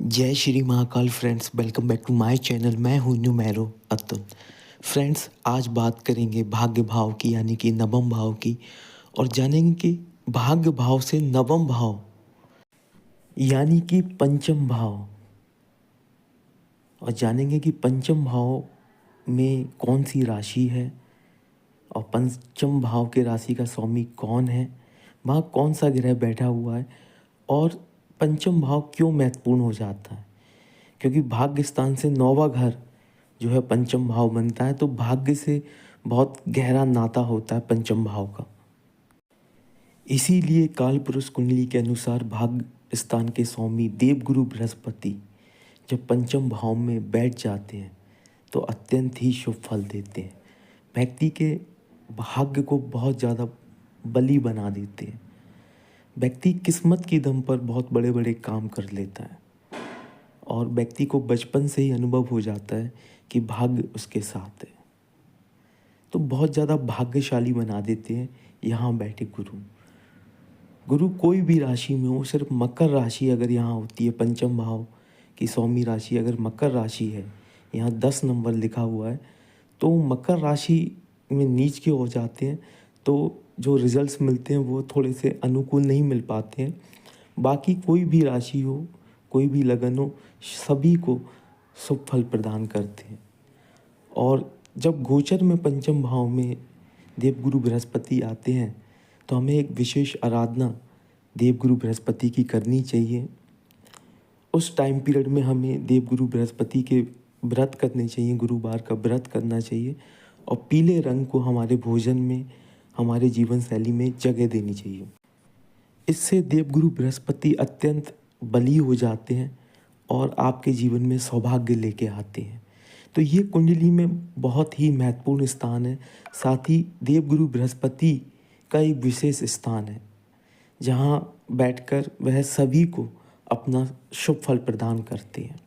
जय Shri Mahakal friends, welcome back to my channel. मैं हूं न्यूमेरो अतुल। फ्रेंड्स, आज बात करेंगे भाग्य भाव की यानी कि नवम भाव की, और जानेंगे कि भाग्य भाव से नवम भाव यानी कि पंचम भाव, और जानेंगे कि पंचम भाव में कौन सी राशि है और पंचम भाव के राशि का स्वामी कौन है, वहाँ कौन सा ग्रह बैठा हुआ है और पंचम भाव क्यों महत्वपूर्ण हो जाता है। क्योंकि भाग्य स्थान से नौवां घर जो है पंचम भाव बनता है, तो भाग्य से बहुत गहरा नाता होता है पंचम भाव का। इसीलिए काल पुरुष कुंडली के अनुसार भाग्य स्थान के स्वामी देवगुरु बृहस्पति जब पंचम भाव में बैठ जाते हैं तो अत्यंत ही शुभ फल देते हैं, व्यक्ति के भाग्य को बहुत ज़्यादा बली बना देते हैं। व्यक्ति किस्मत की दम पर बहुत बड़े बड़े काम कर लेता है और व्यक्ति को बचपन से ही अनुभव हो जाता है कि भाग्य उसके साथ है, तो बहुत ज़्यादा भाग्यशाली बना देते हैं यहाँ बैठे गुरु। गुरु कोई भी राशि में हो, सिर्फ मकर राशि अगर यहाँ होती है, पंचम भाव की स्वामी राशि अगर मकर राशि है, यहाँ 10 नंबर लिखा हुआ है, तो मकर राशि में नीच के हो जाते हैं, तो जो रिजल्ट्स मिलते हैं वो थोड़े से अनुकूल नहीं मिल पाते हैं। बाकी कोई भी राशि हो, कोई भी लगन हो, सभी को शुभ फल प्रदान करते हैं। और जब गोचर में पंचम भाव में देवगुरु बृहस्पति आते हैं तो हमें एक विशेष आराधना देवगुरु बृहस्पति की करनी चाहिए। उस टाइम पीरियड में हमें देवगुरु बृहस्पति के व्रत करने चाहिए, गुरुवार का व्रत करना चाहिए, और पीले रंग को हमारे भोजन में, हमारे जीवन शैली में जगह देनी चाहिए। इससे देवगुरु बृहस्पति अत्यंत बली हो जाते हैं और आपके जीवन में सौभाग्य लेके आते हैं। तो ये कुंडली में बहुत ही महत्वपूर्ण स्थान है। साथ ही देवगुरु बृहस्पति का एक विशेष स्थान है जहाँ बैठकर वह सभी को अपना शुभ फल प्रदान करते हैं।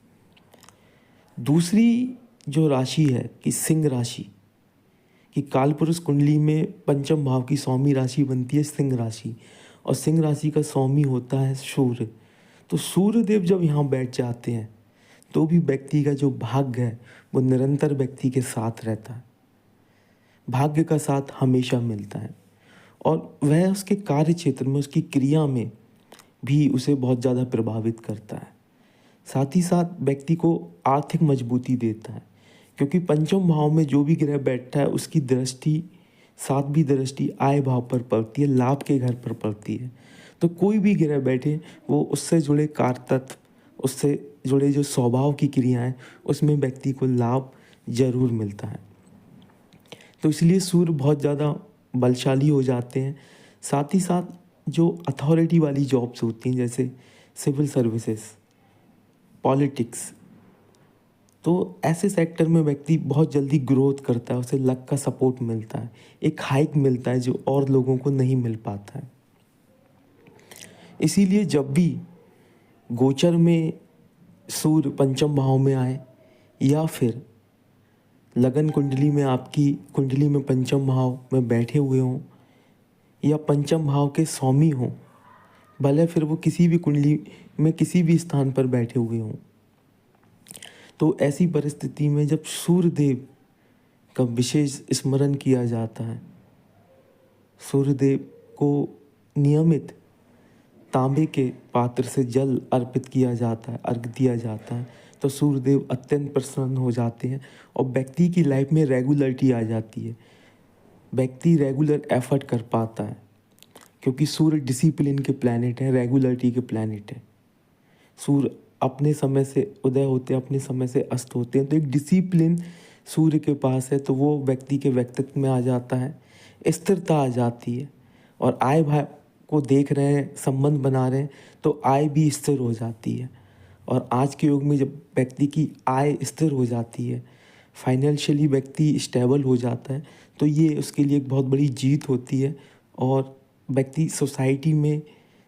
दूसरी जो राशि है कि सिंह राशि, कि कालपुरुष कुंडली में पंचम भाव की स्वामी राशि बनती है सिंह राशि, और सिंह राशि का स्वामी होता है सूर्य। तो सूर्य देव जब यहाँ बैठ जाते हैं तो भी व्यक्ति का जो भाग्य है वो निरंतर व्यक्ति के साथ रहता है, भाग्य का साथ हमेशा मिलता है, और वह उसके कार्य क्षेत्र में, उसकी क्रिया में भी उसे बहुत ज़्यादा प्रभावित करता है। साथ ही साथ व्यक्ति को आर्थिक मजबूती देता है, क्योंकि पंचम भाव में जो भी ग्रह बैठता है उसकी दृष्टि, सातवीं दृष्टि आय भाव पर पड़ती है, लाभ के घर पर पड़ती है। तो कोई भी ग्रह बैठे वो उससे जुड़े कार्य तत्व, उससे जुड़े जो स्वभाव की क्रियाएं, उसमें व्यक्ति को लाभ जरूर मिलता है। तो इसलिए सूर्य बहुत ज़्यादा बलशाली हो जाते हैं। साथ ही साथ जो अथॉरिटी वाली जॉब्स होती हैं, जैसे सिविल सर्विसेज, पॉलिटिक्स, तो ऐसे सेक्टर में व्यक्ति बहुत जल्दी ग्रोथ करता है, उसे लक का सपोर्ट मिलता है, एक हाइक मिलता है जो और लोगों को नहीं मिल पाता है। इसीलिए जब भी गोचर में सूर्य पंचम भाव में आए, या फिर लगन कुंडली में, आपकी कुंडली में पंचम भाव में बैठे हुए हों, या पंचम भाव के स्वामी हों, भले फिर वो किसी भी कुंडली में किसी भी स्थान पर बैठे हुए हों, तो ऐसी परिस्थिति में जब सूर्य देव का विशेष स्मरण किया जाता है, सूर्य देव को नियमित तांबे के पात्र से जल अर्पित किया जाता है, अर्घ दिया जाता है, तो सूर्यदेव अत्यंत प्रसन्न हो जाते हैं और व्यक्ति की लाइफ में रेगुलरिटी आ जाती है। व्यक्ति रेगुलर एफर्ट कर पाता है, क्योंकि सूर्य डिसिप्लिन के प्लैनेट है, रेगुलरिटी के प्लैनेट है। सूर्य अपने समय से उदय होते हैं, अपने समय से अस्त होते हैं, तो एक डिसिप्लिन सूर्य के पास है, तो वो व्यक्ति के व्यक्तित्व में आ जाता है, स्थिरता आ जाती है, और आय भाव को देख रहे हैं, संबंध बना रहे हैं, तो आय भी स्थिर हो जाती है। और आज के युग में जब व्यक्ति की आय स्थिर हो जाती है, फाइनेंशियली व्यक्ति स्टेबल हो जाता है, तो ये उसके लिए एक बहुत बड़ी जीत होती है, और व्यक्ति सोसाइटी में,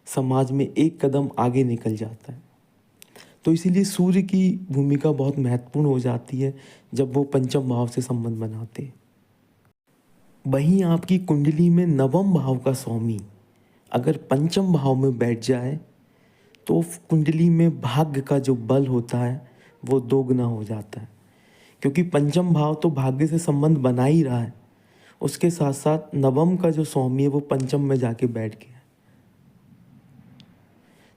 समाज में एक कदम आगे निकल जाता है। तो इसीलिए सूर्य की भूमिका बहुत महत्वपूर्ण हो जाती है जब वो पंचम भाव से संबंध बनाते हैं। वहीं आपकी कुंडली में नवम भाव का स्वामी अगर पंचम भाव में बैठ जाए तो कुंडली में भाग्य का जो बल होता है वो दोगुना हो जाता है, क्योंकि पंचम भाव तो भाग्य से संबंध बना ही रहा है, उसके साथ साथ नवम का जो स्वामी है वो पंचम में जाके बैठ गया।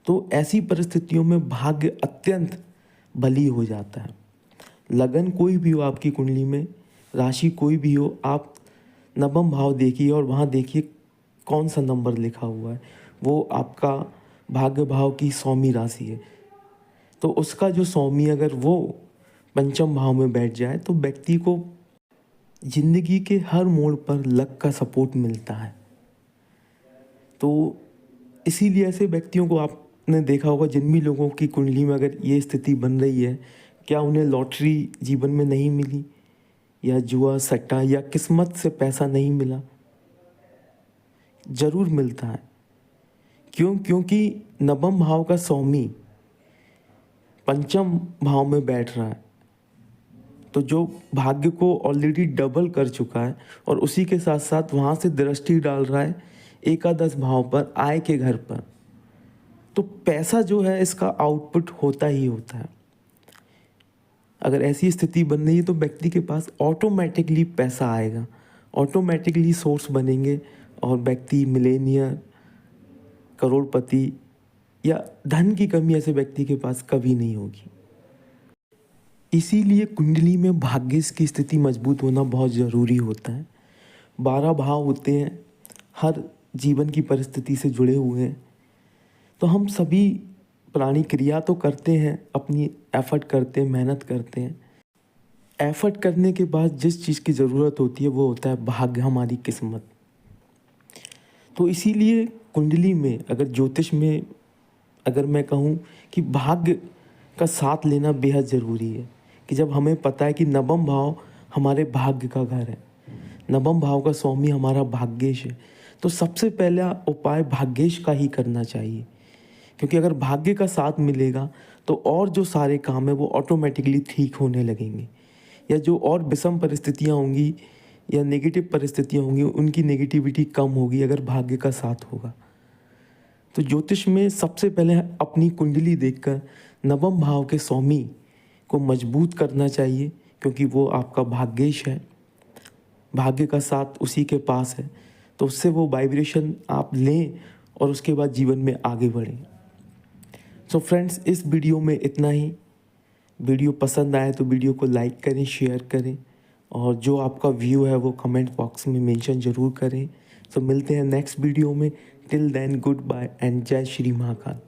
तो ऐसी परिस्थितियों में भाग्य अत्यंत बली हो जाता है। लगन कोई भी हो आपकी कुंडली में, राशि कोई भी हो, आप नवम भाव देखिए और वहाँ देखिए कौन सा नंबर लिखा हुआ है, वो आपका भाग्य भाव की स्वामी राशि है। तो उसका जो स्वामी अगर वो पंचम भाव में बैठ जाए तो व्यक्ति को जिंदगी के हर मोड़ पर लक का सपोर्ट मिलता है। तो इसीलिए ऐसे व्यक्तियों को आपने देखा होगा, जिन भी लोगों की कुंडली में अगर ये स्थिति बन रही है, क्या उन्हें लॉटरी जीवन में नहीं मिली, या जुआ सट्टा या किस्मत से पैसा नहीं मिला? जरूर मिलता है। क्योंकि नवम भाव का स्वामी पंचम भाव में बैठ रहा है, तो जो भाग्य को ऑलरेडी डबल कर चुका है और उसी के साथ साथ वहाँ से दृष्टि डाल रहा है एकादश भाव पर, आय के घर पर, तो पैसा जो है इसका आउटपुट होता ही होता है। अगर ऐसी स्थिति बन रही है तो व्यक्ति के पास ऑटोमेटिकली पैसा आएगा, ऑटोमेटिकली सोर्स बनेंगे और व्यक्ति मिलेनियर, करोड़पति या धन की कमी ऐसे व्यक्ति के पास कभी नहीं होगी। इसीलिए कुंडली में भाग्य की स्थिति मजबूत होना बहुत ज़रूरी होता है। 12 भाव होते हैं, हर जीवन की परिस्थिति से जुड़े हुए हैं। तो हम सभी प्राणी क्रिया तो करते हैं, अपनी एफर्ट करते हैं, मेहनत करते हैं। एफर्ट करने के बाद जिस चीज़ की ज़रूरत होती है वो होता है भाग्य, हमारी किस्मत। तो इसीलिए कुंडली में अगर ज्योतिष में अगर मैं कहूँ कि भाग्य का साथ लेना बेहद ज़रूरी है, कि जब हमें पता है कि नवम भाव हमारे भाग्य का घर है, नवम भाव का स्वामी हमारा भाग्येश है, तो सबसे पहला उपाय भाग्येश का ही करना चाहिए। क्योंकि अगर भाग्य का साथ मिलेगा तो और जो सारे काम है वो ऑटोमेटिकली ठीक होने लगेंगे, या जो और विषम परिस्थितियाँ होंगी या नेगेटिव परिस्थितियाँ होंगी उनकी नेगेटिविटी कम होगी अगर भाग्य का साथ होगा। तो ज्योतिष में सबसे पहले अपनी कुंडली देखकर नवम भाव के स्वामी को मजबूत करना चाहिए, क्योंकि वो आपका भाग्येश है, भाग्य का साथ उसी के पास है। तो उससे वो वाइब्रेशन आप लें और उसके बाद जीवन में आगे बढ़ें। सो फ्रेंड्स, इस वीडियो में इतना ही। वीडियो पसंद आए तो वीडियो को लाइक करें, शेयर करें, और जो आपका व्यू है वो कमेंट बॉक्स में मेंशन ज़रूर करें। सो मिलते हैं नेक्स्ट वीडियो में। Till then, good bye and जय श्री महाकाल।